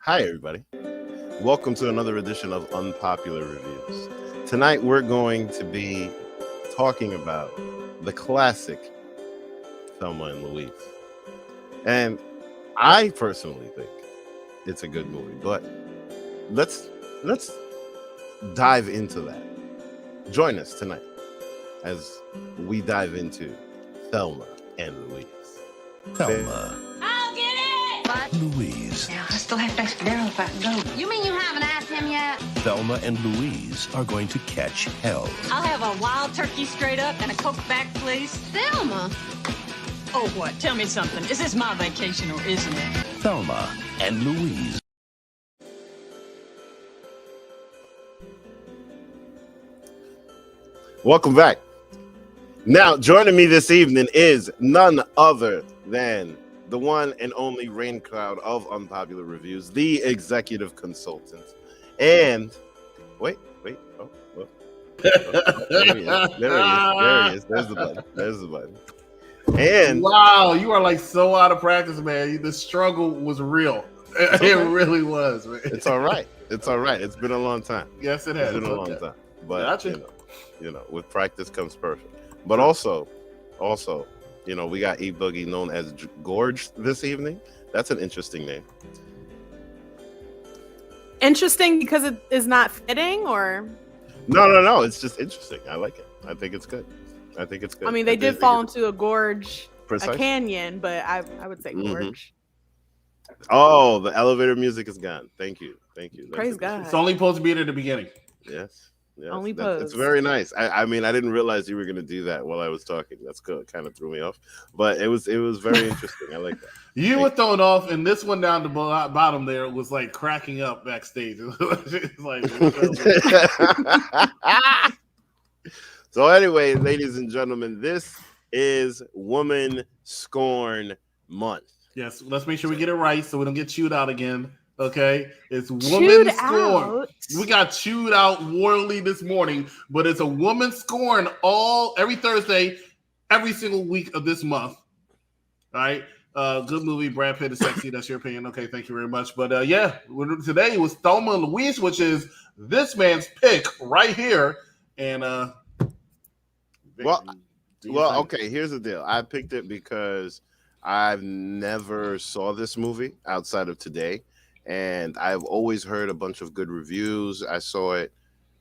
Hi, everybody. Welcome to another edition of Unpopular Reviews. Tonight, we're going to be talking about the classic Thelma and Louise. And I personally think it's a good movie, but let's dive into that. Join us tonight as we dive into Thelma and Louise. Thelma. I'll get it! What? Louise. Yeah, I still have to ask Daryl if I can go. You mean you haven't asked him yet? Thelma and Louise are going to catch hell. I'll have a wild turkey straight up and a Coke back, please. Thelma? Oh, what? Tell me something. Is this my vacation or isn't it? Thelma and Louise. Welcome back. Now, joining me this evening is none other than the one and only Rain Cloud of Unpopular Reviews, the executive consultant. And there he is. There's the button. And wow, you are like so out of practice, man. The struggle was real. It really was, man. It's all right. It's been a long time. Yes, it has. It's been a long time. But gotcha. you know, with practice comes perfect. But also, we got E Boogie, known as Gorge, this evening. That's an interesting name. Interesting because it is not fitting, or No. It's just interesting. I like it. I think it's good. I mean, they did fall into a gorge, Precisely. a canyon, but I would say gorge. Oh, the elevator music is gone. Thank you. Praise God. It's only supposed to be there at the beginning. Yes. Only pose. It's very nice. I mean, I didn't realize you were going to do that while I was talking. That's good. Kind of threw me off, but it was very interesting. I like that. You were thrown off, and this one down the bottom there was like cracking up backstage. It's like, so anyway, ladies and gentlemen, this is Woman Scorn Month. yes, let's make sure we get it right so we don't get chewed out again. Okay, it's Woman Scorn. We got chewed out royally this morning, but it's a Woman Scorn every Thursday, every single week of this month. All right, good movie. Brad Pitt is sexy. That's your opinion. Okay, thank you very much. But today was Thelma and Louise, which is this man's pick right here. And okay. Here's the deal. I picked it because I've never saw this movie outside of today. And I've always heard a bunch of good reviews. I saw it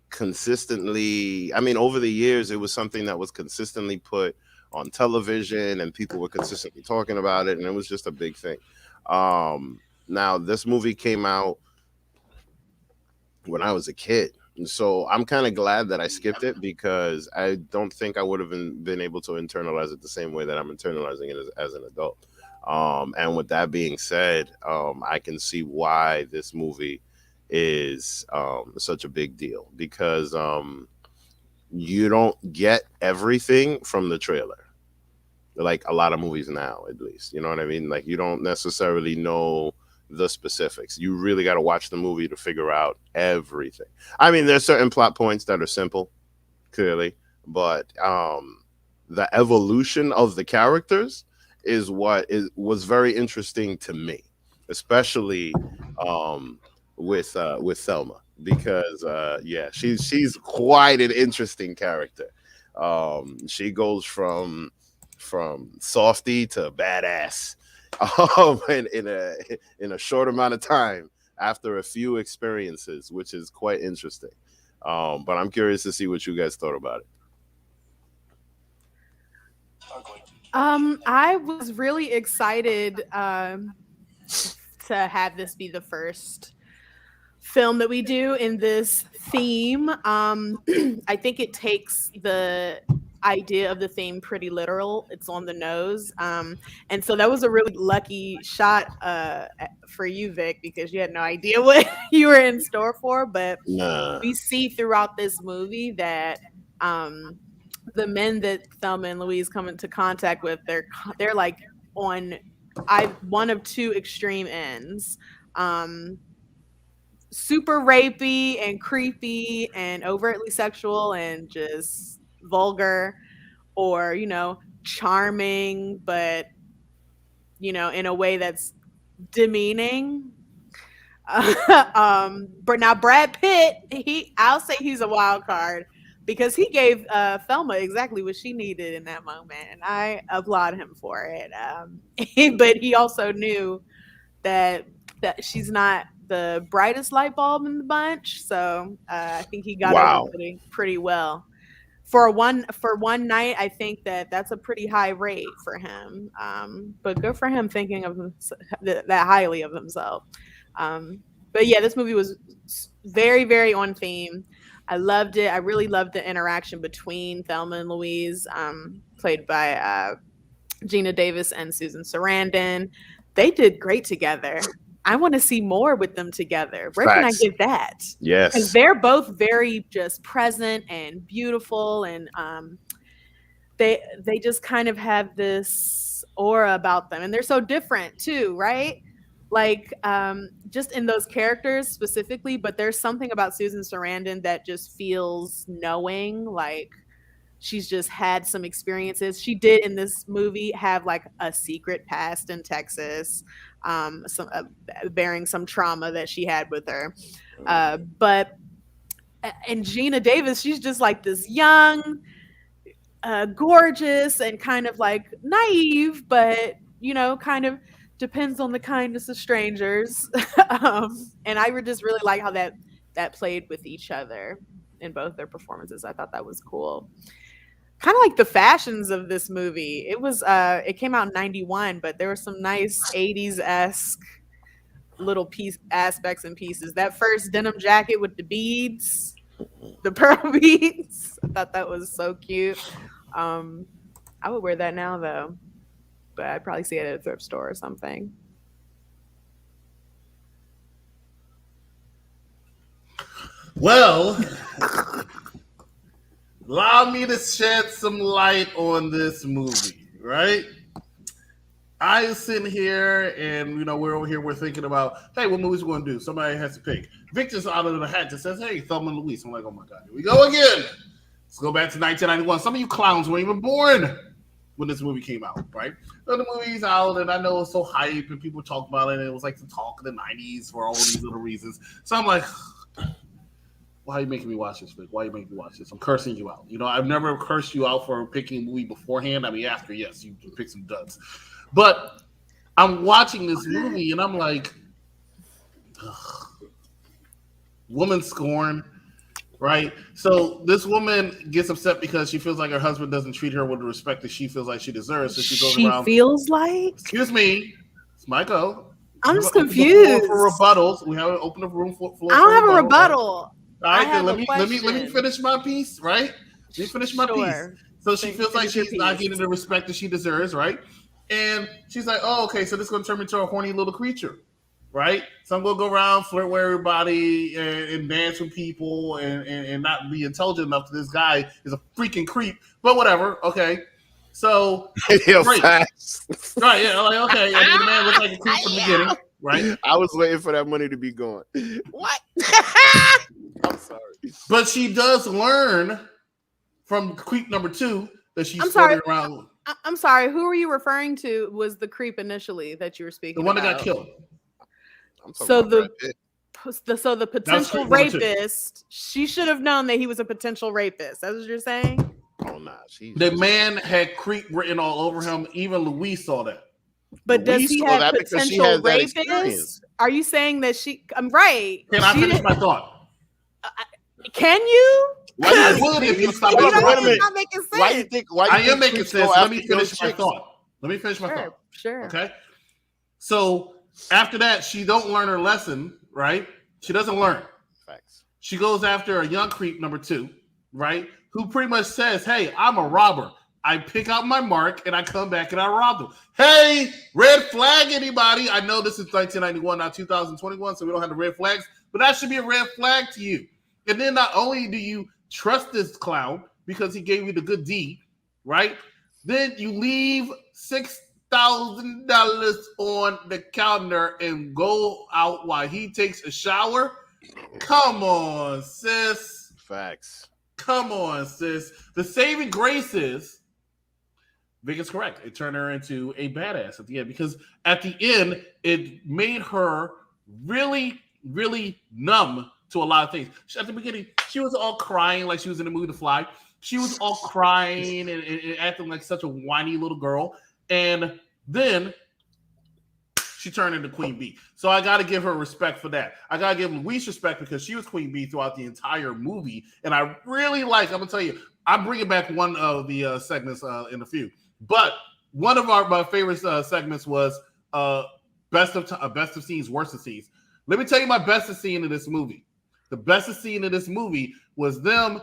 consistently. I mean, over the years, it was something that was consistently put on television and people were consistently talking about it. And it was just a big thing. Now, this movie came out when I was a kid. And so I'm kind of glad that I skipped it because I don't think I would have been able to internalize it the same way that I'm internalizing it as an adult. And with that being said, I can see why this movie is such a big deal because you don't get everything from the trailer, like a lot of movies now, at least. You know what I mean? Like you don't necessarily know the specifics. You really got to watch the movie to figure out everything. I mean, there's certain plot points that are simple, clearly, but the evolution of the characters is what was very interesting to me, especially with Thelma, because she's quite an interesting character. She goes from softy to badass in a short amount of time after a few experiences, which is quite interesting. But I'm curious to see what you guys thought about it. I was really excited to have this be the first film that we do in this theme. I think it takes the idea of the theme pretty literal. It's on the nose. And so that was a really lucky shot for you, Vic, because you had no idea what you were in store for. But we see throughout this movie that the men that Thelma and Louise come into contact with, they're like on one of two extreme ends. Super rapey and creepy and overtly sexual and just vulgar, or charming but in a way that's demeaning. But now Brad Pitt, I'll say he's a wild card because he gave Thelma exactly what she needed in that moment, and I applaud him for it. But he also knew that she's not the brightest light bulb in the bunch, so I think he got over Wow. pretty well. For one night, I think that's a pretty high rate for him. But good for him thinking of that highly of himself. But yeah, this movie was very, very on theme. I loved it. I really loved the interaction between Thelma and Louise, played by Gina Davis and Susan Sarandon. They did great together. I want to see more with them together. Where can I get that? Yes. Because they're both very just present and beautiful, and they just kind of have this aura about them, and they're so different too, right? Like just in those characters specifically, but there's something about Susan Sarandon that just feels knowing, like she's just had some experiences. She did in this movie have like a secret past in Texas, some bearing some trauma that she had with her. But and Gina Davis, she's just like this young, gorgeous, and kind of like naive, but kind of depends on the kindness of strangers. And I would just really like how that played with each other in both their performances. I thought that was cool. Kind of like the fashions of this movie. It came out in 91, but there were some nice 80s-esque little aspects and pieces. That first denim jacket with the beads, the pearl beads, I thought that was so cute. I would wear that now though, but I'd probably see it at a thrift store or something. Well, allow me to shed some light on this movie, right? I was sitting here, and we're over here. We're thinking about, hey, what movies we're going to do? Somebody has to pick. Victor's out of the hat that says, hey, Thelma and Louise. I'm like, oh my god, here we go again. Let's go back to 1991. Some of you clowns weren't even born when this movie came out, right? So the movie's out, and I know it's so hype, and people talk about it, and it was like the talk of the 90s for all these little reasons. So I'm like, why are you making me watch this, Vic? Why are you making me watch this? I'm cursing you out. I've never cursed you out for picking a movie beforehand. I mean, after, yes, you pick some duds. But I'm watching this movie, and I'm like, woman scorn, right? So this woman gets upset because she feels like her husband doesn't treat her with the respect that she feels like she deserves. So she goes around. Feels like? Excuse me. It's my go. I'm just confused. For rebuttals. We haven't opened up room for I don't have a rebuttal. All right, then let me finish my piece, right? Let me finish my piece. So she feels like she's not getting the respect that she deserves, right? And she's like, oh, okay, so this is going to turn me into a horny little creature, right? So I'm going to go around, flirt with everybody, and dance with people, and not be intelligent enough that this guy is a freaking creep. But whatever, okay. So, great. Right, yeah, like, okay. And the man looks like a creep from the beginning, right? I was waiting for that money to be gone. What? I'm sorry. But she does learn from creep number 2 that she's floating around. I'm sorry. Who were you referring to? Was the creep initially that you were speaking? The one about? that got killed. So the potential rapist. She should have known that he was a potential rapist. That's what you're saying. Oh nah, the man had creep written all over him. Even Louise saw that. But does he have potential rapist? Are you saying that she? I'm right. Can I finish my thought? Can you? I would if you stop. Wait a minute. Not making sense. Why you think? I am making sense. Let me finish my thought. Sure. Okay. So after that, she don't learn her lesson, right? She doesn't learn. Facts. She goes after a young creep number 2, right? Who pretty much says, "Hey, I'm a robber. I pick out my mark and I come back and I rob them." Hey, red flag, anybody? I know this is 1991, not 2021, so we don't have the red flags, but that should be a red flag to you. And then not only do you trust this clown because he gave you the good deed, right? Then you leave $6,000 on the counter and go out while he takes a shower. Come on, sis. Facts. Come on, sis. The saving grace is, Vic is correct. It turned her into a badass at the end because at the end, it made her really really numb to a lot of things. At the beginning, she was all crying like she was in the movie To Fly. She was all crying and acting like such a whiny little girl. And then she turned into Queen Bee. So I got to give her respect for that. I got to give Louise respect because she was Queen Bee throughout the entire movie. And I really like, I'm going to tell you, I'm bringing back one of the segments in a few. But one of my favorite segments was best of scenes, worst of scenes. Let me tell you my best of scene in this movie. The best of scene in this movie was them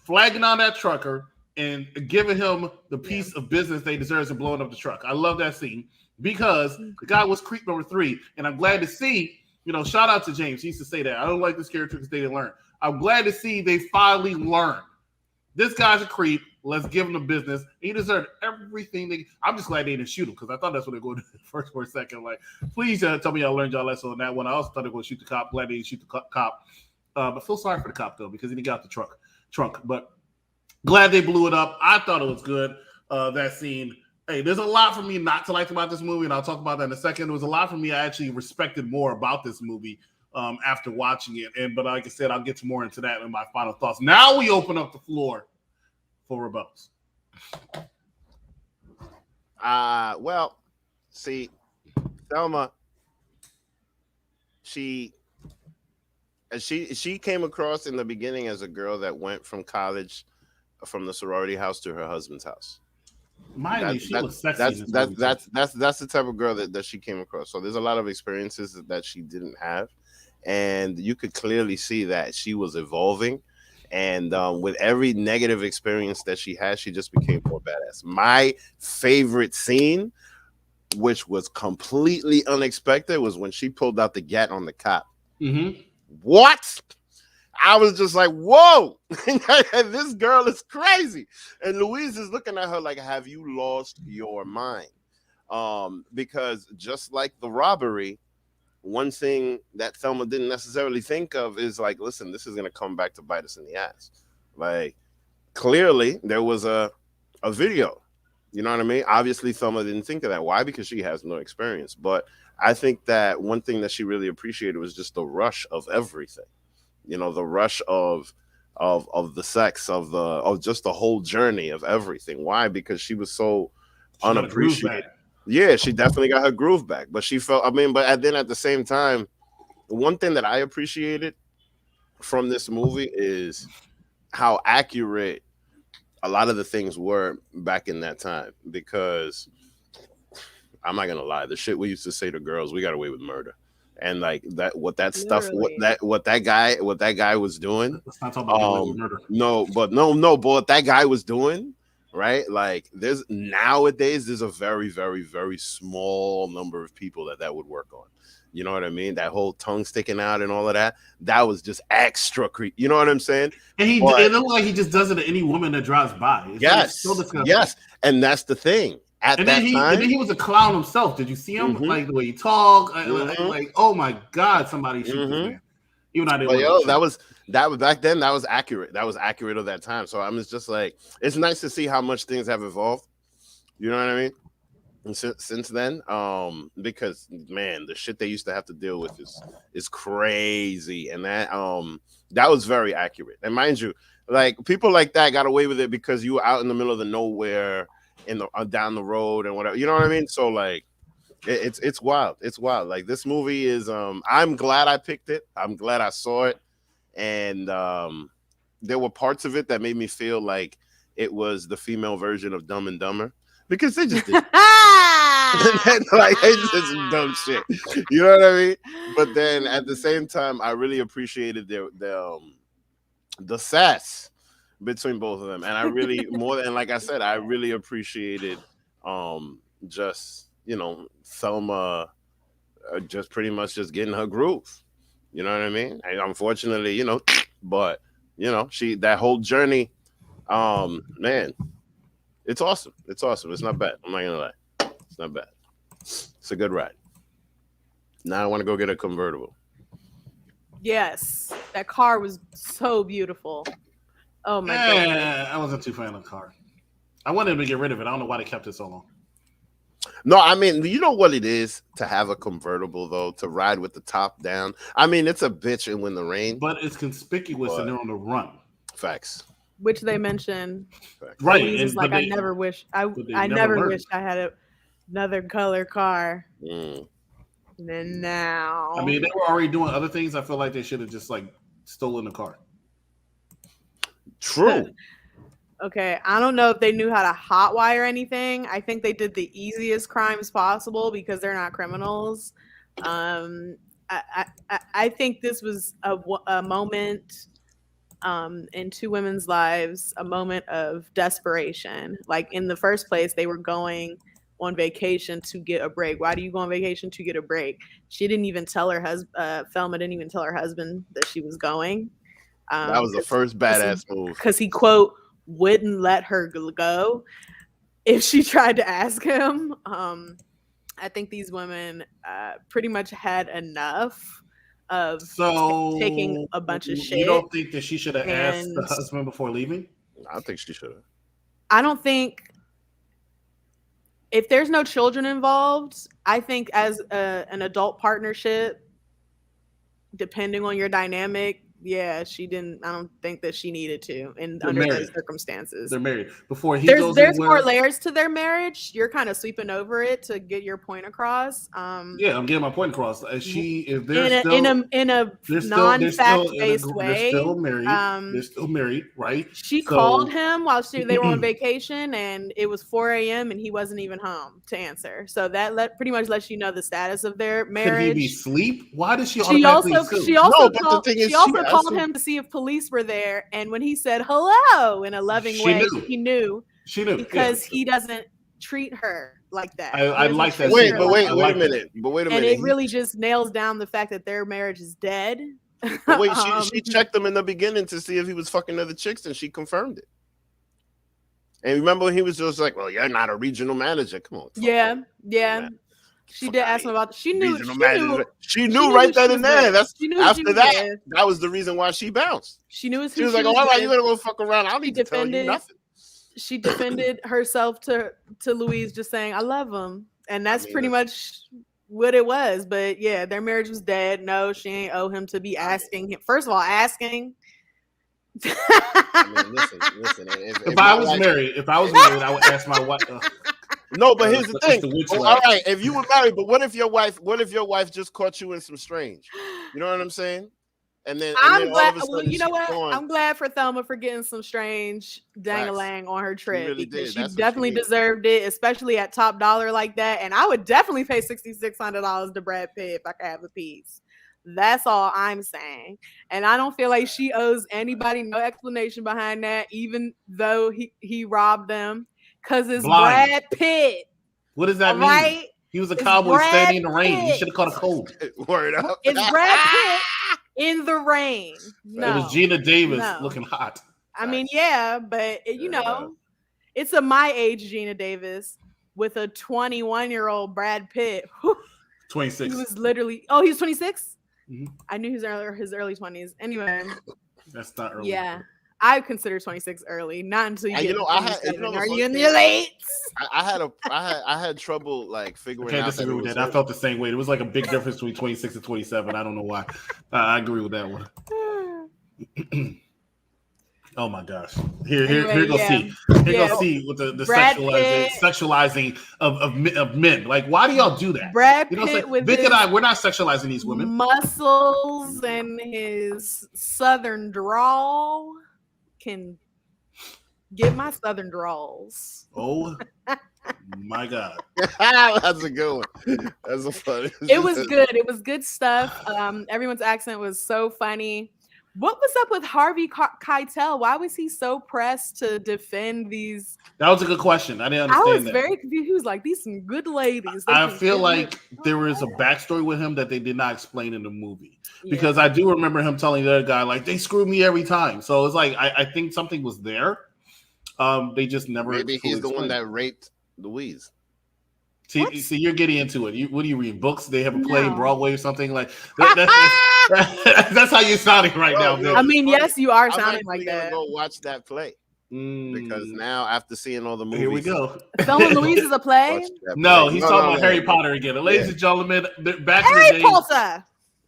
flagging on that trucker and giving him the piece of business they deserve and blowing up the truck. I love that scene because the guy was creep number 3. And I'm glad to see, shout out to James. He used to say that. I don't like this character because they didn't learn. I'm glad to see they finally learned. This guy's a creep. Let's give him the business. He deserved everything. I'm just glad they didn't shoot him because I thought that's what they're going to do first for a second. Like, please tell me y'all learned y'all lesson on that one. I also thought they were going to shoot the cop. Glad they didn't shoot the cop. But feel sorry for the cop, though, because he got the trunk. But glad they blew it up. I thought it was good, that scene. Hey, there's a lot for me not to like about this movie, and I'll talk about that in a second. There was a lot for me I actually respected more about this movie after watching it. But like I said, I'll get more into that in my final thoughts. Now we open up the floor for rebuttals. Well, see, Thelma, she came across in the beginning as a girl that went from college, from the sorority house to her husband's house. She looks sexy. That's the type of girl that she came across. So there's a lot of experiences that she didn't have, and you could clearly see that she was evolving. And with every negative experience that she had, she just became more badass. My favorite scene, which was completely unexpected, was when she pulled out the gat on the cop. Mm-hmm. What? I was just like, whoa, this girl is crazy. And Louise is looking at her like, have you lost your mind? Because just like the robbery, one thing that Thelma didn't necessarily think of is like, listen, this is going to come back to bite us in the ass. Like, clearly there was a video. You know what I mean? Obviously, Thelma didn't think of that. Why? Because she has no experience. But I think that one thing that she really appreciated was just the rush of everything. The rush of the sex, of just the whole journey of everything. Why? Because she was so unappreciated. Yeah, she definitely got her groove back. But she felt, but then at the same time, one thing that I appreciated from this movie is how accurate a lot of the things were back in that time. Because I'm not gonna lie, the shit we used to say to girls, we got away with murder. And like that, what that stuff, what that guy was doing. Let's not talk about murder. No, but what that guy was doing, right? Like, nowadays there's a very, very, very small number of people that would work on. You know what I mean? That whole tongue sticking out and all of that. That was just extra creep. You know what I'm saying? And it looked like he just does it to any woman that drives by. Yes, and that's the thing. And then he was a clown himself. Did you see him? Mm-hmm. Like the way he talked, like oh my god, somebody shoot this man. Even I didn't. That was back then. That was accurate. That was accurate of that time. So I'm just like, it's nice to see how much things have evolved. You know what I mean? And since then, because man, the shit they used to have to deal with is crazy, and that was very accurate. And mind you, like people like that got away with it because you were out in the middle of the nowhere. Down the road and whatever, you know what I mean? So like it's wild. It's wild. Like this movie is I'm glad I picked it. I'm glad I saw it. And there were parts of it that made me feel like it was the female version of Dumb and Dumber because they just did like it's just some dumb shit. You know what I mean? But then at the same time, I really appreciated the sass between both of them, and I really like I said, I really appreciated just Thelma just pretty much just getting her groove. You know what I mean? And unfortunately, but she that whole journey, man, it's awesome. It's awesome. It's not bad. I'm not gonna lie, it's not bad. It's a good ride. Now I want to go get a convertible. Yes, that car was so beautiful. Oh my god! I wasn't too fan of the car. I wanted to get rid of it. I don't know why they kept it so long. No, I mean, you know what it is to have a convertible though, to ride with the top down. I mean, it's a bitch and win the rain. But it's conspicuous and they're on the run. Facts. Which they mentioned. Facts. Right. And, It's like, I never wish I never wished I had another color car. Mm. And then now. I mean, they were already doing other things. I feel like they should have just like stolen the car. True. Okay, I don't know if they knew how to hotwire anything. I think they did the easiest crimes possible because they're not criminals. I think this was a moment in two women's lives, a moment of desperation. Like in the first place, they were going on vacation to get a break. Why do you go on vacation? To get a break. She didn't even tell her husband. Thelma didn't even tell her husband that she was going. That was the first badass move. Because he, quote, wouldn't let her go if she tried to ask him. I think these women pretty much had enough of taking a bunch of shit. You don't think that she should have asked the husband before leaving? I think she should have. I don't think, if there's no children involved, I think as an adult partnership, depending on your dynamic, yeah, she didn't. I don't think that she needed to, under those circumstances. They're married. Before he goes, there's more layers to their marriage. You're kind of sweeping over it to get your point across. Yeah, I'm getting my point across. If they're in a non-fact based way, they're still married. They're still married, right? She called him while they were on vacation, and it was 4 a.m. and he wasn't even home to answer. So that pretty much lets you know the status of their marriage. Could he be asleep? Why does she? She also called him to see if police were there, and when he said hello in a loving way, she knew because he doesn't treat her like that. I like that. Wait a minute. And it really just nails down the fact that their marriage is dead. Wait, she checked him in the beginning to see if he was fucking other chicks, and she confirmed it. And remember, he was just like, "Well, you're not a regional manager. Come on." Yeah. She did ask him about. She knew right then and there. That was the reason why she bounced. She knew. She was like, "Oh, all right, you gonna go fuck around? I don't need to tell you nothing." She defended herself to Louise, just saying, "I love him," and that's pretty much what it was. But yeah, their marriage was dead. No, she ain't owe him to be asking him. First of all, asking. I mean, listen. If I was married, I would ask my wife. No, but here's the thing. All right, if you were married, but what if your wife just caught you in some strange? You know what I'm saying? And then I'm glad. Well, you know what? I'm glad for Thelma for getting some strange dang-a-lang on her trip, because she definitely deserved it, especially at top dollar like that. And I would definitely pay $6,600 to Brad Pitt if I could have a piece. That's all I'm saying. And I don't feel like she owes anybody no explanation behind that, even though he robbed them. Because it's Brad Pitt. What does that mean? Right? He was a cowboy standing in the rain. He should have caught a cold. Word up. It's Brad Pitt in the rain. No. It was Gina Davis looking hot. I mean, yeah, but it's a my age Gina Davis with a 21-year-old Brad Pitt. 26. He was literally. Oh, he was 26? Mm-hmm. I knew his early 20s. Anyway. That's not early. Yeah. I consider 26 early, not until you get are you in your late? I had trouble like figuring out. I disagree with that. I felt the same way. It was like a big difference between 26 and 27. I don't know why. I agree with that one. Oh my gosh! Here go see. Here go see with the sexualizing of men. Like, why do y'all do that? Brad Pitt with Vic and I, we're not sexualizing these women. Muscles and his southern drawl can get my southern drawls. Oh my god, that's a good one. That's a funny. It was good. It was good stuff. Everyone's accent was so funny. What was up with Harvey Keitel? Why was he so pressed to defend these? That was a good question. I didn't understand. I was very confused. He was like, "These some good ladies." I feel like there was a backstory with him that they did not explain in the movie, because I do remember him telling the other guy, like, they screw me every time. So it's like I think something was there. They just never. Maybe he's the one that raped Louise. See, you're getting into it. What do you read? Books? They have a play in Broadway or something like that. That's how you're sounding right now, Bill. I mean, yes, you are sounding like that. Go watch that play. Because now, after seeing all the movies, here we go. Thelma and Louise is a play. No, he's talking about Harry Potter again. And ladies and gentlemen, back in the day,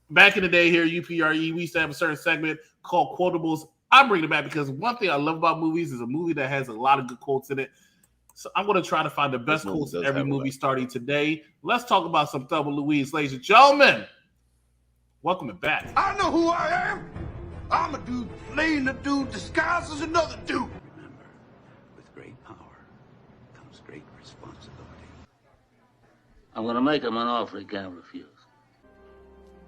back in the day here, UPRE, we used to have a certain segment called Quotables. I'm bringing it back because one thing I love about movies is a movie that has a lot of good quotes in it. So I'm going to try to find the best quotes in every movie starting today. Let's talk about some Thelma and Louise, ladies and gentlemen. Welcome back. I know who I am. I'm a dude playing a dude disguised as another dude. Remember, with great power comes great responsibility. I'm gonna make him an offer he can't refuse.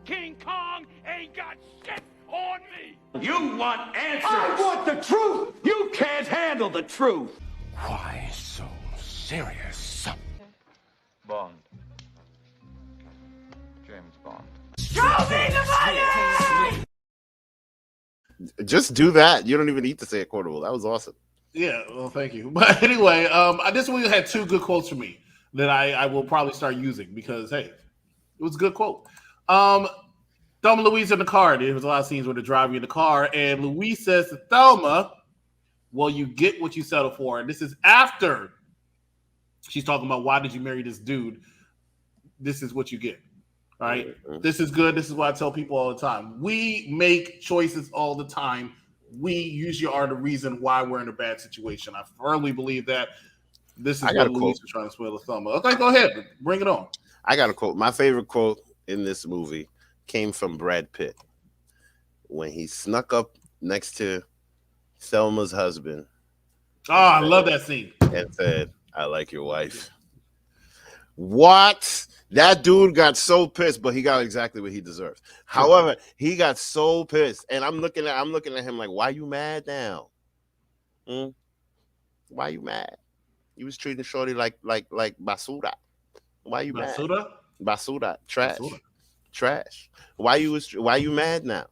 King Kong ain't got shit on me. You want answers. I want the truth. You can't handle the truth. Why so serious? Bond. James Bond. Show me the money! Just do that. You don't even need to say a quotable. That was awesome. Yeah, well, thank you. But anyway, this one had two good quotes for me that I will probably start using because, hey, it was a good quote. Thelma and Louise in the car. There was a lot of scenes where they're driving in the car, and Louise says to Thelma, well, you get what you settle for. And this is after she's talking about why did you marry this dude? This is what you get. All right. This is good. This is what I tell people all the time. We make choices all the time. We usually are the reason why we're in a bad situation. I firmly believe that. This is what Louise is trying to spoil the Thelma. Okay, go ahead. Bring it on. I got a quote. My favorite quote in this movie came from Brad Pitt when he snuck up next to Thelma's husband. Oh, I love that scene. And said, I like your wife. What? That dude got so pissed, but he got exactly what he deserves. However, he got so pissed, and I'm looking at him like, why you mad now? Why you mad? You was treating Shorty like basura. Why you mad? Basura, trash. Why you mad now?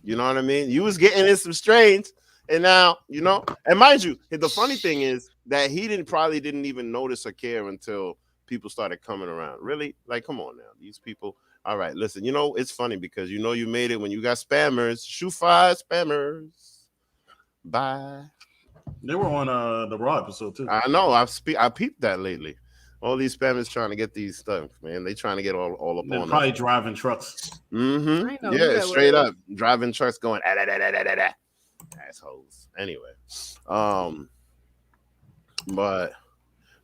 You know what I mean? You was getting in some strains, and now you know. And mind you, the funny thing is that he probably didn't even notice or care until people started coming around. Really? Like, come on now. These people. All right, listen, you know, it's funny because you know you made it when you got spammers. Shoot fire, spammers. Bye. They were on the Raw episode too. I know. I peeped that lately. All these spammers trying to get these stuff, man. They trying to get all up They're on probably us. driving trucks. Mm-hmm. Yeah, straight up. Driving trucks going assholes. Anyway.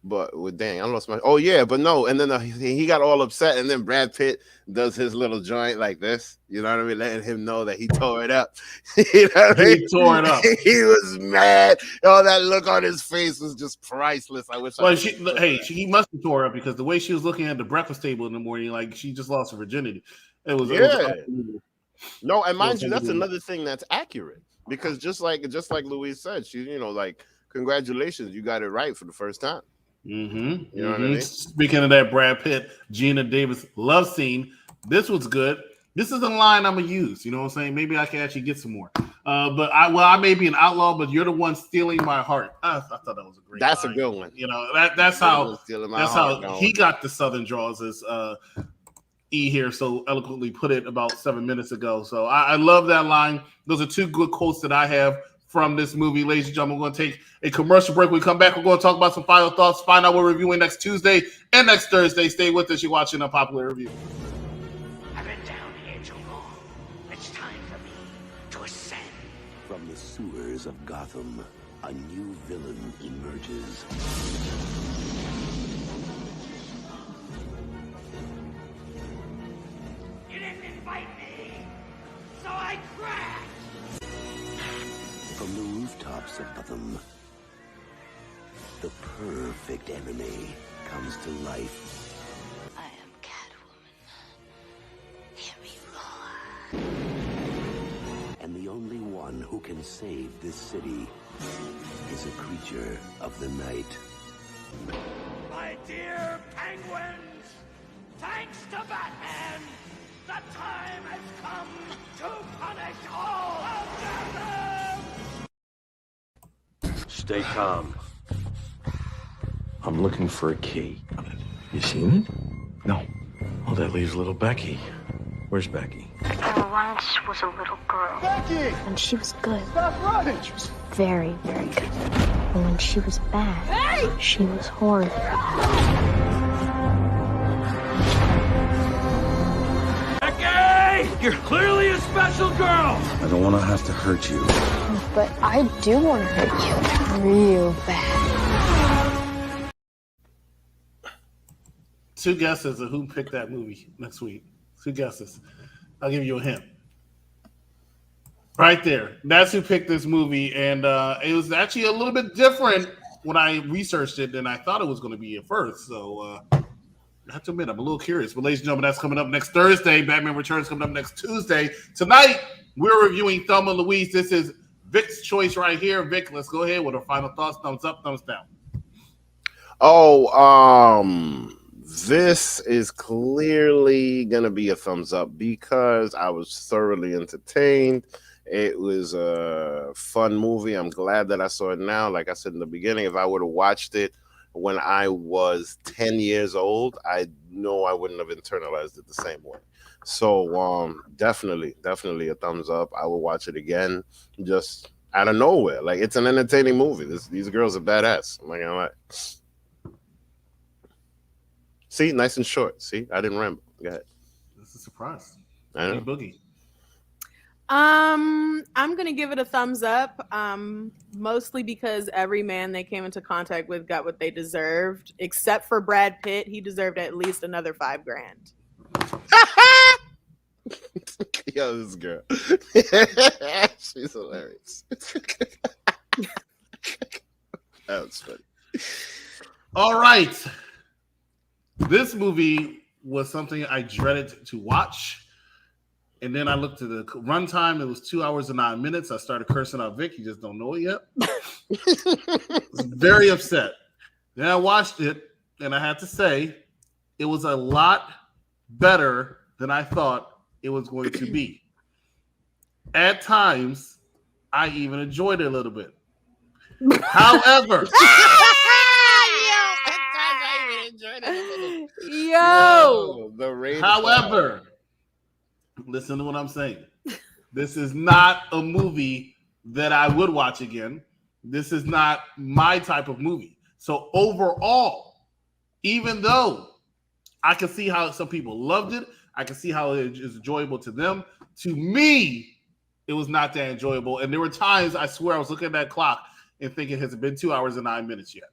But dang, I lost my. Oh yeah, but no, and then he got all upset, and then Brad Pitt does his little joint like this. You know what I mean? Letting him know that he tore it up. You know what I mean? He tore it up. He was mad. Oh, that look on his face was just priceless. I wish. Well, he must have tore up because the way she was looking at the breakfast table in the morning, like she just lost her virginity. It was no, and mind you, that's another thing that's accurate because just like Louise said, she like congratulations, you got it right for the first time. You know what I mean? Speaking of that Brad Pitt, Gina Davis love scene, this was good. This is a line I'm gonna use. You know what I'm saying? Maybe I can actually get some more. But I may be an outlaw, but you're the one stealing my heart. I thought that was a great. That's line. a good one. You know that's how he got the Southern draws as E here so eloquently put it about 7 minutes ago. So I love that line. Those are two good quotes that I have from this movie. Ladies and gentlemen, we're going to take a commercial break. When we come back, we're going to talk about some final thoughts, find out what we're reviewing next Tuesday and next Thursday. Stay with us. You're watching Unpopular Review. I've been down here too long. It's time for me to ascend. From the sewers of Gotham, a new villain emerges. You didn't invite me, so I crashed. From the rooftops of Gotham, the perfect enemy comes to life. I am Catwoman. Hear me roar. And the only one who can save this city is a creature of the night. My dear penguins, thanks to Batman, the time has come to punish all of Gotham! Stay calm. I'm looking for a key. You seen it? No. Well, that leaves little Becky. Where's Becky? There once was a little girl. Becky! And she was good. Stop running! She was very, very good. And when she was bad, she was horrible. Becky! You're clearly a special girl! I don't want to have to hurt you. But I do want to hurt you real bad. 2 guesses of who picked that movie next week. 2 guesses. I'll give you a hint. Right there. That's who picked this movie. And it was actually a little bit different when I researched it than I thought it was going to be at first. So I have to admit, I'm a little curious. But ladies and gentlemen, that's coming up next Thursday. Batman Returns coming up next Tuesday. Tonight, we're reviewing Thelma and Louise. This is Vic's choice right here. Vic, let's go ahead with our final thoughts. Thumbs up, thumbs down. This is clearly going to be a thumbs up because I was thoroughly entertained. It was a fun movie. I'm glad that I saw it now. Like I said in the beginning, if I would have watched it when I was 10 years old, I know I wouldn't have internalized it the same way. So definitely a thumbs up. I will watch it again just out of nowhere. Like, it's an entertaining movie. These girls are badass. I'm not gonna lie. See, nice and short. See, I didn't ramble. Go ahead. This is a surprise. I know. Hey, Boogie. I'm gonna give it a thumbs up. Mostly because every man they came into contact with got what they deserved, except for Brad Pitt. He deserved at least another $5,000. Yo, this girl. She's hilarious. That was funny. All right. This movie was something I dreaded to watch. And then I looked at the runtime. It was 2 hours and 9 minutes. I started cursing out Vic. You just don't know it yet. I was very upset. Then I watched it, and I had to say it was a lot better than I thought it was going to be. At times, I even enjoyed it a little bit. However, however, listen to what I'm saying. This is not a movie that I would watch again. This is not my type of movie. So overall, even though I can see how some people loved it, I can see how it is enjoyable to them. To me, it was not that enjoyable. And there were times, I swear, I was looking at that clock and thinking, has it been 2 hours and 9 minutes yet?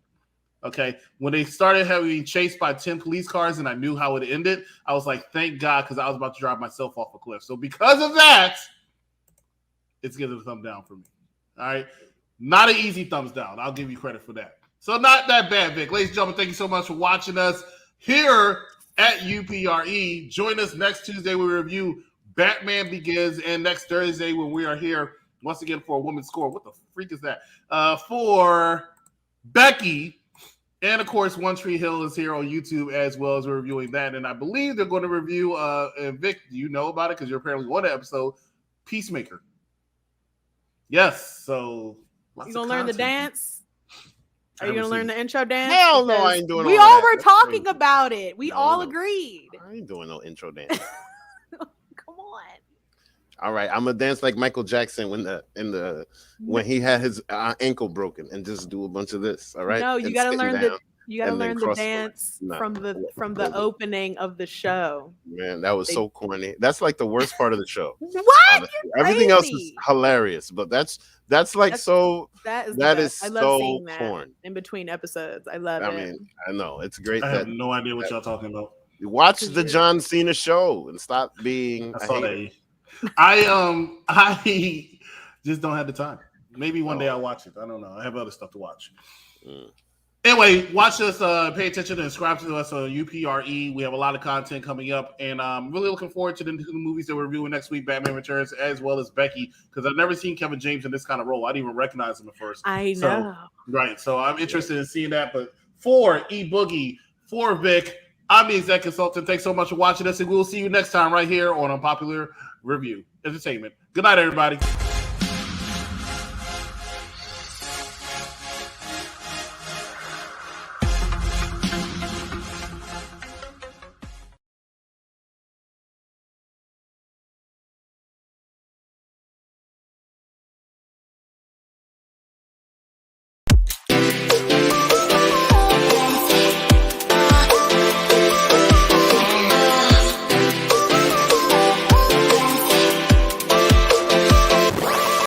Okay. When they started having chased by 10 police cars and I knew how it ended, I was like, thank God, because I was about to drive myself off a cliff. So because of that, it's getting a thumb down for me. All right. Not an easy thumbs down. I'll give you credit for that. So not that bad, Vic. Ladies and gentlemen, thank you so much for watching us here at UPRE. Join us next Tuesday when we review Batman Begins, and next Thursday when we are here once again for a woman's score. What the freak is that? For Becky. And of course, One Tree Hill is here on YouTube as well as we're reviewing that. And I believe they're going to review, Vic, do you know about it? Because you're apparently on the episode, Peacemaker. Yes. So you gonna learn the dance? Are you gonna learn the intro dance? Hell no, I ain't doing we all were talking about it. We all agreed. I ain't doing no intro dance. Come on. All right, I'm gonna dance like Michael Jackson when he had his ankle broken and just do a bunch of this. All right. No, you gotta learn the dance No. from the opening of the show. Man, that was so corny. That's like the worst part of the show. What? Everything else is hilarious, but that's like so. That is so I love seeing that corny. in between episodes. I love it. I mean, I know it's great. I have no idea what y'all talking about. Watch the John Cena show and stop being. I saw that. I just don't have the time. Maybe one day I'll watch it. I don't know. I have other stuff to watch. Anyway, watch us, pay attention and subscribe to us on UPRE. We have a lot of content coming up, and I'm really looking forward to the movies that we're reviewing next week, Batman Returns, as well as Becky, because I've never seen Kevin James in this kind of role. I didn't even recognize him at first. I know. Right. So I'm interested in seeing that. But for E-Boogie, for Vic, I'm the exec consultant. Thanks so much for watching us, and we'll see you next time right here on Unpopular Review Entertainment. Good night, everybody.